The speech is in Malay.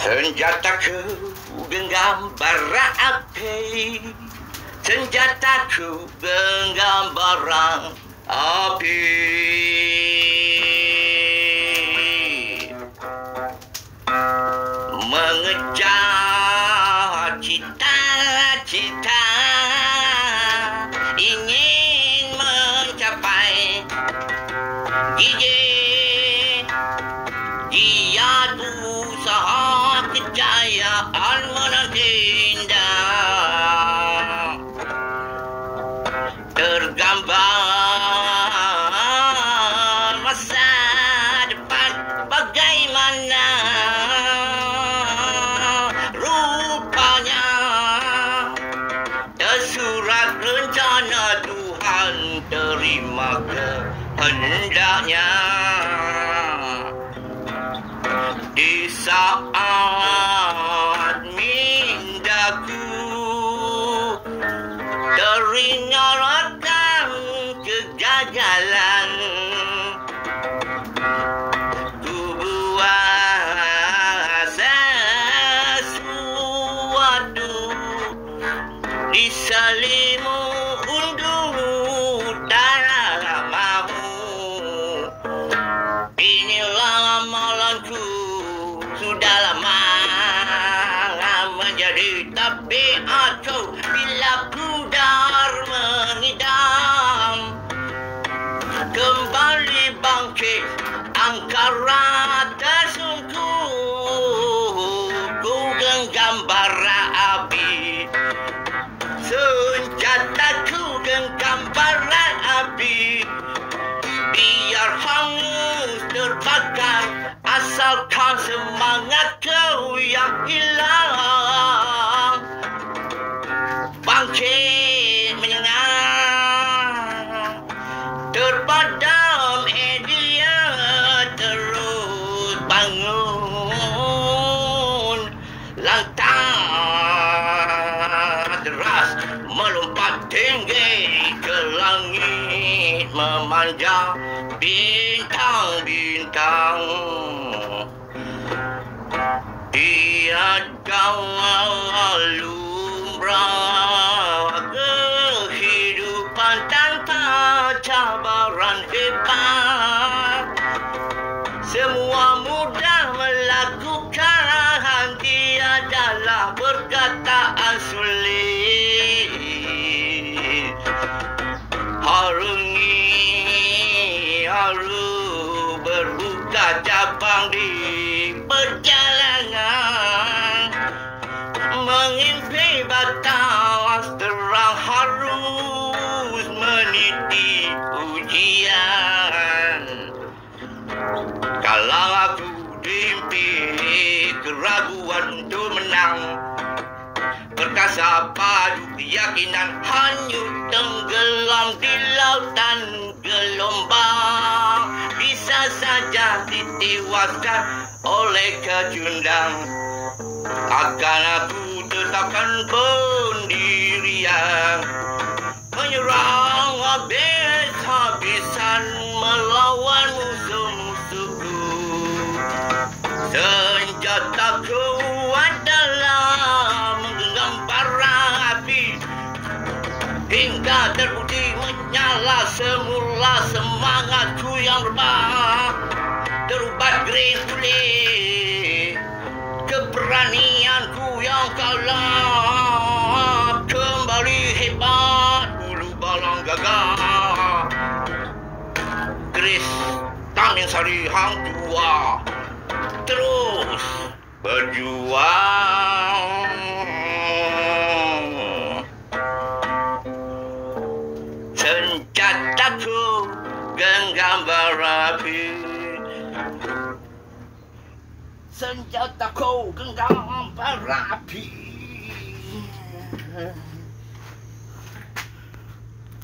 Senjataku genggam bara api, senjataku genggam bara api. Mengejar cita-cita, ingin mencapai gigi, giat usaha kejayaan menanti indah. Tergambar masa depan bagaimana rupanya, tersurat rencana Tuhan, terima kehendaknya. Di saat mindaku teringat akan kegagalan, ku buat sesuatu di selimu undur tak mahu. Inilah amalanku, sudah lama menjadi tabiatku. Bila pudar mengidam, kembali bangkit angkara tersungkur, ku genggam bara api, senjataku genggam bara api. Biar hangus terbakar, asalkan semangatku yang hilang. Bangkit menyengat, terpadam idea, terus bangun. Langkah deras melompat tinggi ke langit, memanjang bintang-bintang. Tiada lumrah kehidupan tanpa cabaran hebat. Semua mudah melakukan, tiadalah perkataan sulit. Haru berbuka cabang di perjalanan, mengimpi batas terang harus meniti ujian. Kalau aku dimimpi keraguan untuk menang, perkasa padu keyakinan hanyut tenggelam di lautan gelombang, bisa saja ditewaskan oleh kecundang. Akan aku tetapkan pendirian, menyerang habis-habisan melawan musuh-musuhku. Senjataku adalah menggenggam bara api, hingga terbukti menyala semula semangatku yang rebah. Terubat green pulih, keberanianku yang kalah, kembali hebat bulu balang gagah. Keris Tamin Sari Hang Tua, terus berjuang. Senjataku genggam bara api, senjataku genggam bara api.